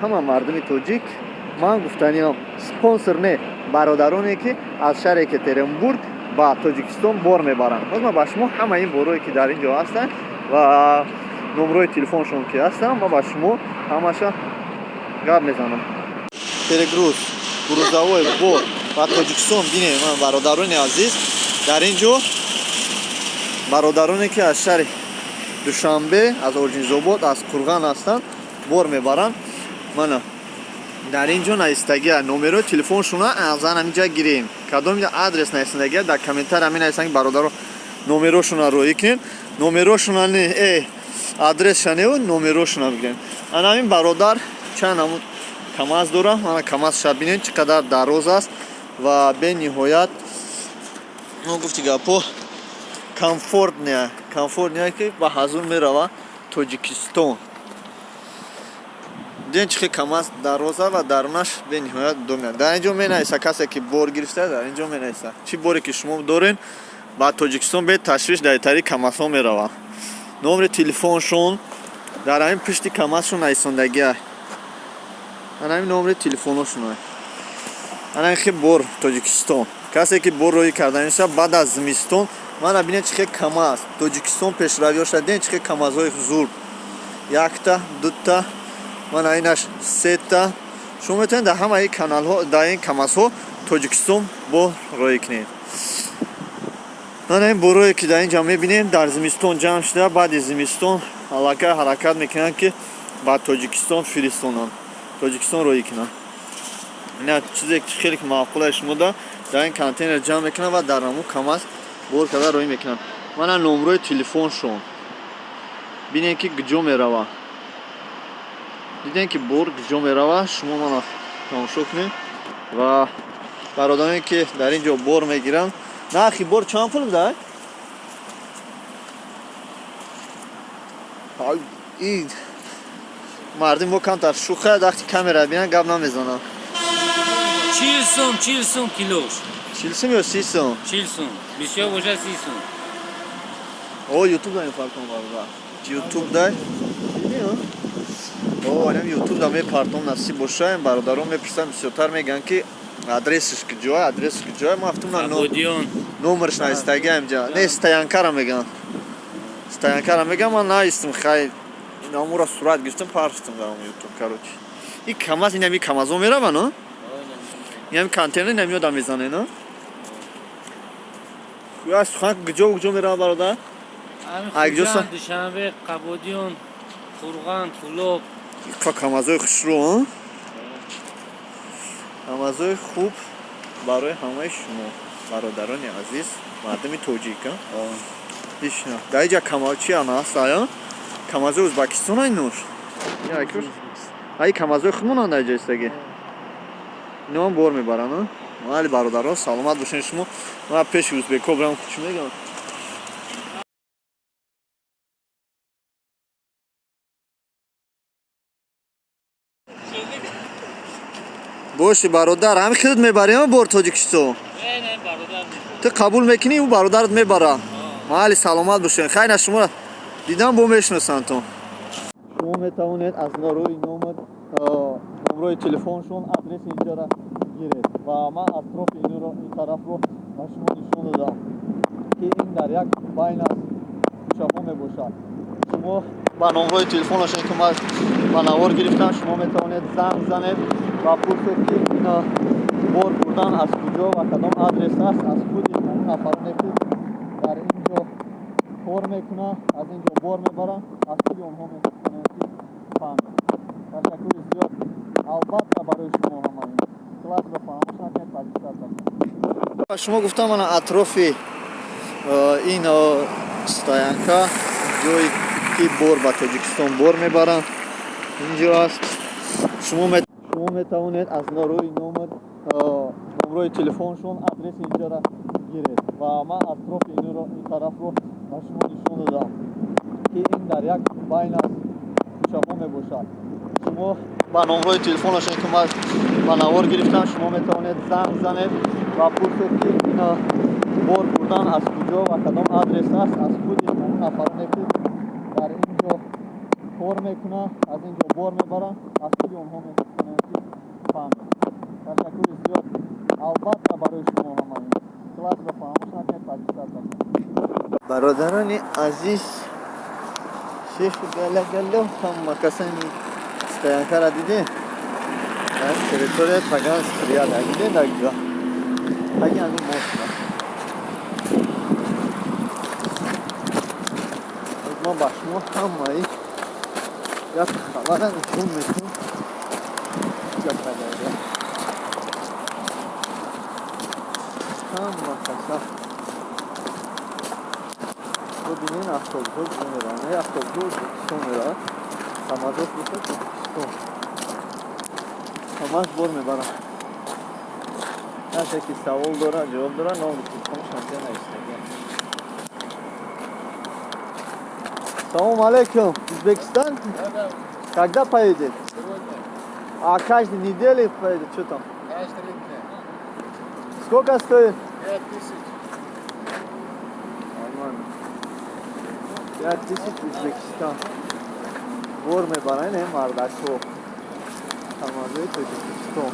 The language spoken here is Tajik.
ҳама мардуми тоҷик ман гуфтаниам спонсор не бародароне ки аз шаҳри Екатеринбург ба Тоҷикистон бор мебаранд. Боз ман ба шумо ҳама ин борое ки дар ин ҷо ҳастанд ва номерои телефоншон ки ҳастанд ман ба шумо ҳамаша гап мезанам. Перегруз грузовой бор ба Тоҷикистон бинем. Ман бародарони азиз дар ин ҷо бародароне ки аз шаҳри Душанбе, аз Орҷинзобод, аз Қурған ҳастанд бор мебаранд. Мана дар ин ҷо наистагия номерои телефоншона аз ҳаминҷа гирем. Кадом адрес наистагия дар комментария менависанд ки бародаро номерошона роӣ кунед. Номерошона не адресша не номерошона бигирем. Ана ҳамин бародар чанд намуд камаз дора. Мана камазша бинем чӣ қадар дароз аст ва бениҳоят мо гуфти гапо комфортния ки ба ҳазур мерава Тоҷикистон. ден чӣ камаз дароза ва дарунаш бениҳоят домеяд. Дар ин ҷо менависа касе ки бор гирифта дар ин ҷо менависа чӣ боре ки шумо дорен ба Тоҷикистон бе ташвиш дар тари камазҳо мерава. номери телефоншон дар ҳамин пишти камазшон нависондагия. ана ҳамин номери телефоношон ана ин хел бор Тоҷикистон. Касе ки бор роӣ карданиша баъд аз зимистон мана бинед чӣ хел камаз Тоҷикистон пешравиё шуда. ден чӣ хел камазҳои зурб якта дута мана инаш сета. шумо метавонед дар ҳамаи каналҳо дар ин камазҳо Тоҷикистон бор роӣ кунед. мана ин борое ки дар ин ҷо мебинем дар зимистон ҷамъ шуда баъди зимистон аллакай ҳаракат мекунанд ки ба Тоҷикистон фиристонанд Тоҷикистон роӣ кунанд. ина чизе ки хеле маъқулаи шумо дар ин контейнер ҷамъ мекунанд ва дар ҳамун камаз бор карда роӣ мекунанд. мана номерои телефоншон бинем ки куҷо мерава. дидем ки бор куҷо мерава. шумо мана тамошо кунед ва бародароне ки дар ин ҷо бор мегиранд. нархи бор чанд пул будай? мардум бо камтар шуха вақти камера бинанд гап намезананд. 40 сум килош. 40 сум ё 30 сум? 40 сум. Бисёр боша 30 сум. О, YouTube дай фаркон барда. YouTube дай. О, анам YouTube да мепартон насиб боша, бародарон мепирсанд бисёртар меган ки адресиш куҷоя, ма ҳафтум на номерш наистаги амҷа. Не стоянкара меган. Стоянкара меган, ман наистм хай. Инамура сурат гирифтам, парстам дар YouTube короче. И камаз инами камазо мерава, но? Инами контейнер намиёда мезане, но? Я сухан куҷо мерава бародар? Ҳамин Душанбе, Қабодиён, Қурған, Тулоб. камазои хушрӯ, камазои хуб барои ҳамаи шумо бародарони азиз мардуми тоҷик. ишна дар ин ҷа камаз чи ана аст ая? камазои Ӯзбекистон ай нуш? ай камазои худ монанд дар ҷа истаги. инам бор мебаранд. майли бародарон саломат бошен шумо. ман пеши ӯзбекҳо бирам чӣ мегам? боши бародар ҳамин худат мебарем бор Тоҷикистон? Не бародар. ту қабул мекунӣ ӯ бародарат мебара? майли саломат бошен. хайна шумо дидам бо мешиносанд ту. шумо метавонед аз рӯи номерои телефоншон адреси инҷора гиред ва ман атрофи ин тарафро ба шумо нишон додам ки ин дар як байн аз кӯчаҳо мебошад. шумо ба номерои телефонашон ки ман ба навор гирифтам шумо метавонед занг занед ва пурсед ки ин бор бурдан аз куҷо ва кадом адрес аст аз худи ҳамон нафароне ки дар ин ҷо кор мекунанд аз ин ҷо бор мебаранд аз худи онҳо метавонед ки фаҳмед. ташаккури зиёд албатта барои шумо ҳамаи классро фаромӯш накунед. таҷикиста шумо гуфтам мана атрофи ин стоянка ҷое ки бор ба Тоҷикистон бор мебаранд ин ҷо аст. шумо метавонед аз рӯи номерои телефоншон адреси инҷора гиред ва ман атрофи ин тарафро ба шумо нишон додам ки ин дар як байн аз кӯчаҳо мебошад. шумо ба номерои телефонашон ки ман ба навор гирифтам шумо метавонед занг занед ва пурсед ки ин бор бурдан аз куҷо ва кадом адрес аст аз худи ҳамон нафароне ки дар ин ҷо кор мекунанд аз ин ҷо бор мебаранд аз худи خیلی اونها میتونن که فهمید. تشکر زیاد. البته برای شما همه کلاس بفهموش نکنید پاکستان بفهمید. برادران عزیز شیخ گله هم مکسانی стоянка را دیدین؟ از تریتوری تاگان سریا را دیدین در اینجا. تاگی همین موست را. از ما با شما همه یک خبرن نشون میتون یک نداره. همه کسا ببینین افزود میرن. نه افزود میرن. سمازوش بسید همش بر میبرم. هر که سوال داره جواب داره نام بکنم شانسی نیستگی. Салам алейкум. Узбекистан? Когда поедет? Сегодня А каждой неделе поедет? Что там? каждый день Сколько стоит? 5000. Нормально. 5000 Узбекистан. Бор мебаран мардашо. Тамазои Узбекистан.